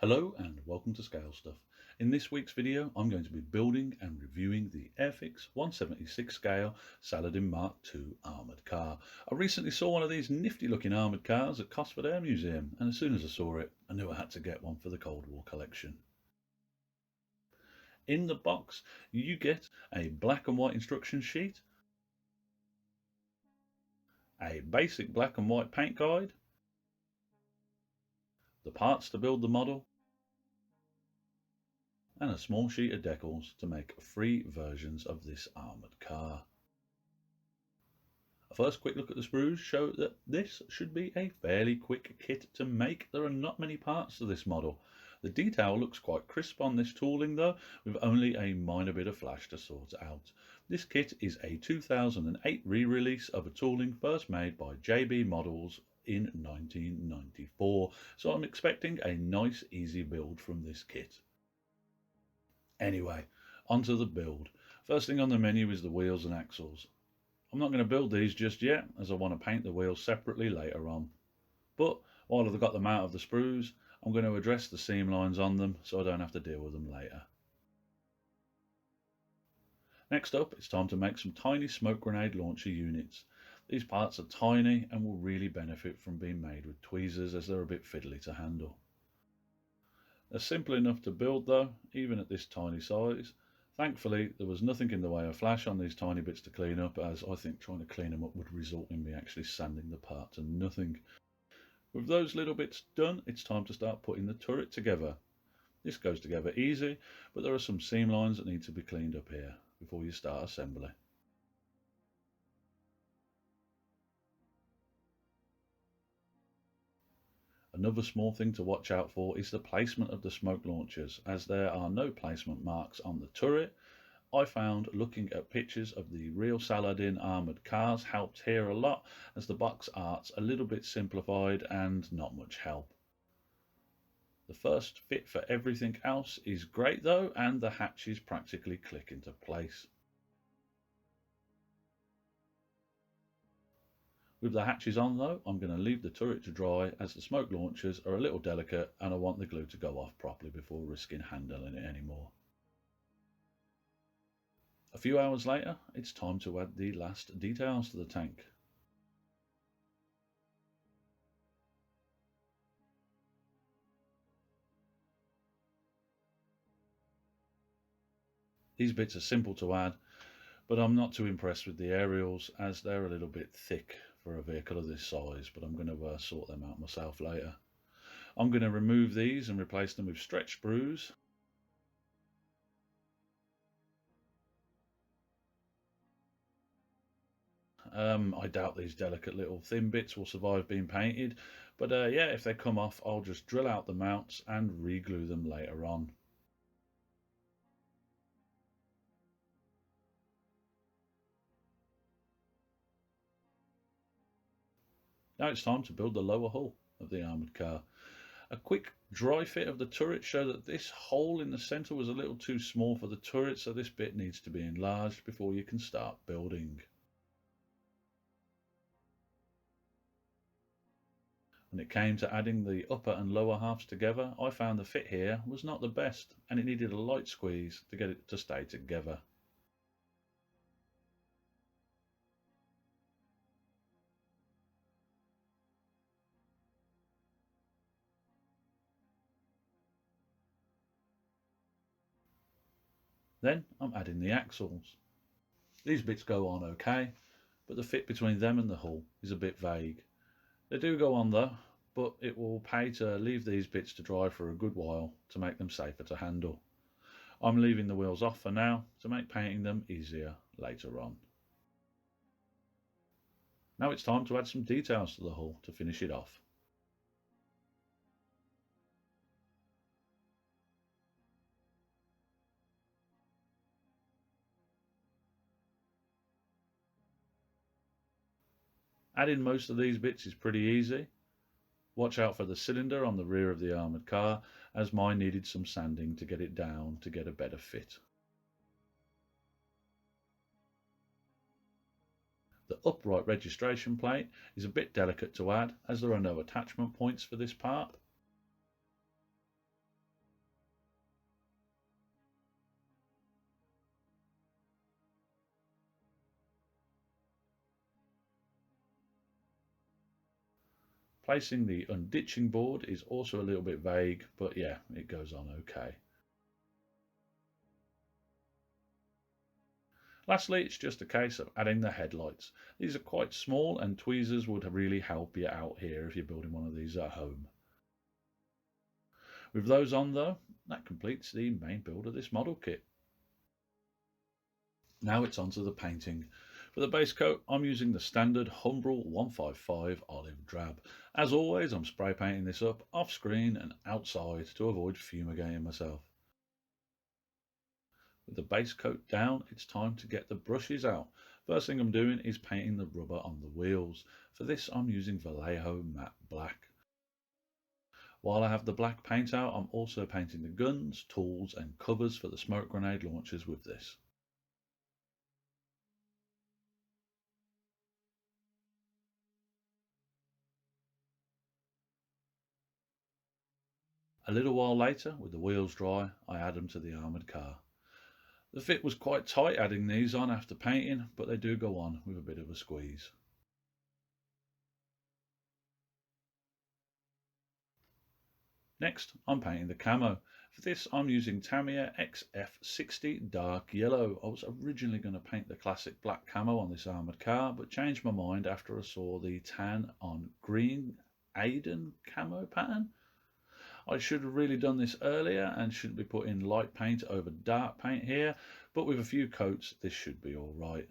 Hello and welcome to Scale Stuff. In this week's video I'm going to be building and reviewing the Airfix 176 scale Saladin MK2 Armoured car. I recently saw one of these nifty looking armoured cars at Cosford Air Museum, and as soon as I saw it I knew I had to get one for the Cold War collection. In the box you get a black and white instruction sheet, a basic black and white paint guide, the parts to build the model, and a small sheet of decals to make free versions of this armoured car. A first quick look at the sprues show that this should be a fairly quick kit to make. There are not many parts to this model. The detail looks quite crisp on this tooling though, with only a minor bit of flash to sort out. This kit is a 2008 re-release of a tooling first made by JB Models in 1994, so I'm expecting a nice easy build from this kit. Anyway, onto the build. First thing on the menu is the wheels and axles. I'm not going to build these just yet, as I want to paint the wheels separately later on. But while I've got them out of the sprues, I'm going to address the seam lines on them so I don't have to deal with them later. Next up, it's time to make some tiny smoke grenade launcher units. These parts are tiny and will really benefit from being made with tweezers, as they're a bit fiddly to handle. They're simple enough to build though, even at this tiny size. Thankfully, there was nothing in the way of flash on these tiny bits to clean up, as I think trying to clean them up would result in me actually sanding the part to nothing. With those little bits done, it's time to start putting the turret together. This goes together easy, but there are some seam lines that need to be cleaned up here before you start assembly. Another small thing to watch out for is the placement of the smoke launchers, as there are no placement marks on the turret. I found looking at pictures of the real Saladin armoured cars helped here a lot, as the box art's a little bit simplified and not much help. The first fit for everything else is great though, and the hatches practically click into place. With the hatches on though, I'm going to leave the turret to dry, as the smoke launchers are a little delicate and I want the glue to go off properly before risking handling it anymore. A few hours later, it's time to add the last details to the tank. These bits are simple to add, but I'm not too impressed with the aerials, as they're a little bit thick for a vehicle of this size, but I'm going to sort them out myself later. I'm going to remove these and replace them with stretch sprues. I doubt these delicate little thin bits will survive being painted, but yeah, if they come off, I'll just drill out the mounts and re-glue them later on. Now it's time to build the lower hull of the armoured car. A quick dry fit of the turret showed that this hole in the centre was a little too small for the turret, so this bit needs to be enlarged before you can start building. When it came to adding the upper and lower halves together, I found the fit here was not the best, and it needed a light squeeze to get it to stay together. Then I'm adding the axles. These bits go on okay, but the fit between them and the hull is a bit vague. They do go on though, but it will pay to leave these bits to dry for a good while to make them safer to handle. I'm leaving the wheels off for now to make painting them easier later on. Now it's time to add some details to the hull to finish it off. Adding most of these bits is pretty easy. Watch out for the cylinder on the rear of the armoured car, as mine needed some sanding to get it down to get a better fit. The upright registration plate is a bit delicate to add, as there are no attachment points for this part. Placing the unditching board is also a little bit vague, but yeah, it goes on okay. Lastly, it's just a case of adding the headlights. These are quite small and tweezers would really help you out here if you're building one of these at home. With those on though, that completes the main build of this model kit. Now it's onto the painting. For the base coat, I'm using the standard Humbrol 155 Olive Drab. As always, I'm spray painting this up off screen and outside to avoid fumigating myself. With the base coat down, it's time to get the brushes out. First thing I'm doing is painting the rubber on the wheels. For this, I'm using Vallejo Matte Black. While I have the black paint out, I'm also painting the guns, tools and covers for the smoke grenade launchers with this. A little while later, with the wheels dry, I add them to the armoured car. The fit was quite tight adding these on after painting, but they do go on with a bit of a squeeze. Next, I'm painting the camo. For this, I'm using Tamiya XF60 Dark Yellow. I was originally going to paint the classic black camo on this armoured car, but changed my mind after I saw the tan on green Aiden camo pattern. I should have really done this earlier and shouldn't be putting light paint over dark paint here, but with a few coats this should be alright.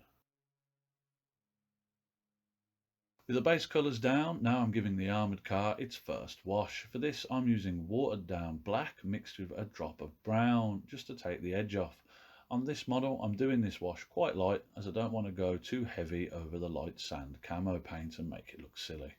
With the base colours down, now I'm giving the armoured car its first wash. For this I'm using watered down black mixed with a drop of brown just to take the edge off. On this model I'm doing this wash quite light as I don't want to go too heavy over the light sand camo paint and make it look silly.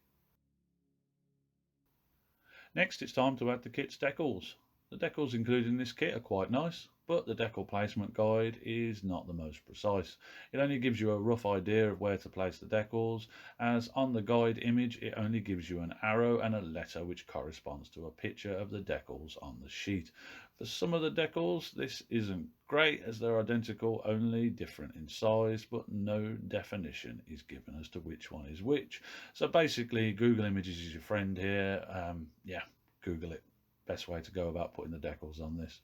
Next it's time to add the kit's decals. The decals included in this kit are quite nice, but the decal placement guide is not the most precise. It only gives you a rough idea of where to place the decals, as on the guide image it only gives you an arrow and a letter which corresponds to a picture of the decals on the sheet. For some of the decals this isn't great as they're identical, only different in size, but no definition is given as to which one is which. So basically Google Images is your friend here. Yeah, Google it. Best way to go about putting the decals on this.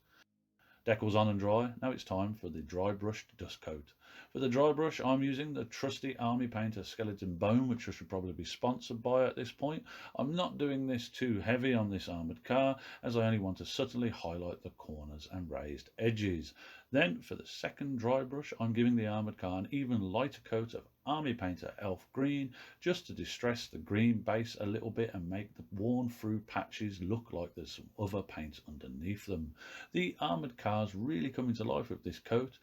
Decals on and dry. Now it's time for the dry brushed dust coat. For the dry brush I'm using the trusty Army Painter Skeleton Bone, which I should probably be sponsored by at this point. I'm not doing this too heavy on this armoured car as I only want to subtly highlight the corners and raised edges. Then for the second dry brush I'm giving the armoured car an even lighter coat of Army Painter Elf Green just to distress the green base a little bit and make the worn through patches look like there's some other paint underneath them. The armoured cars really come into life with this coat,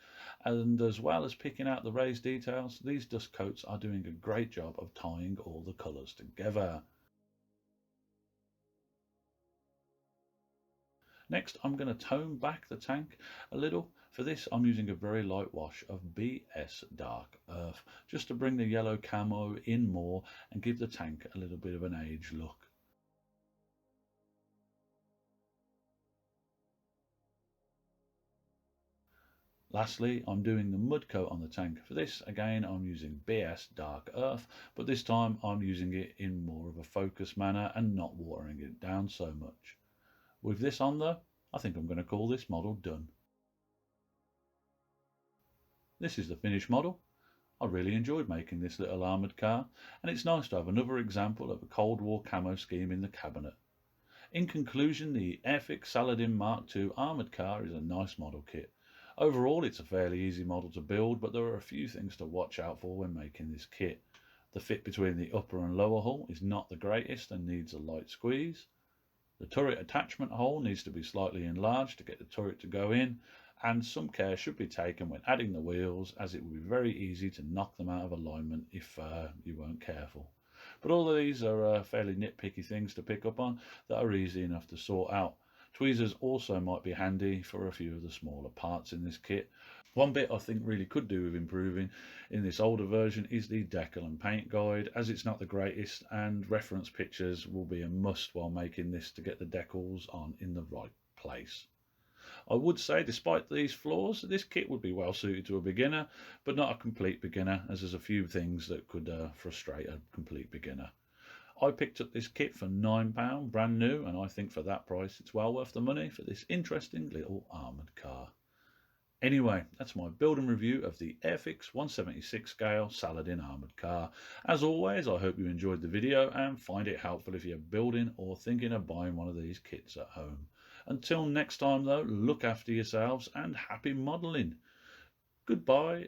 and as well as picking out the raised details, these dust coats are doing a great job of tying all the colours together. Next, I'm going to tone back the tank a little. For this, I'm using a very light wash of BS Dark Earth, just to bring the yellow camo in more and give the tank a little bit of an age look. Lastly, I'm doing the mud coat on the tank. For this, again, I'm using BS Dark Earth, but this time I'm using it in more of a focus manner and not watering it down so much. With this on though, I think I'm going to call this model done. This is the finished model. I really enjoyed making this little armoured car, and it's nice to have another example of a Cold War camo scheme in the cabinet. In conclusion, the Airfix Saladin MK2 Armoured car is a nice model kit. Overall, it's a fairly easy model to build, but there are a few things to watch out for when making this kit. The fit between the upper and lower hull is not the greatest and needs a light squeeze. The turret attachment hole needs to be slightly enlarged to get the turret to go in, and some care should be taken when adding the wheels as it will be very easy to knock them out of alignment if you weren't careful. But all of these are fairly nitpicky things to pick up on that are easy enough to sort out. Tweezers also might be handy for a few of the smaller parts in this kit. One bit I think really could do with improving in this older version is the decal and paint guide, as it's not the greatest and reference pictures will be a must while making this to get the decals on in the right place. I would say despite these flaws, this kit would be well suited to a beginner, but not a complete beginner, as there's a few things that could frustrate a complete beginner. I picked up this kit for £9, brand new, and I think for that price it's well worth the money for this interesting little armoured car. Anyway, that's my build and review of the Airfix 176 scale Saladin armoured car. As always, I hope you enjoyed the video and find it helpful if you're building or thinking of buying one of these kits at home. Until next time though, look after yourselves and happy modelling. Goodbye.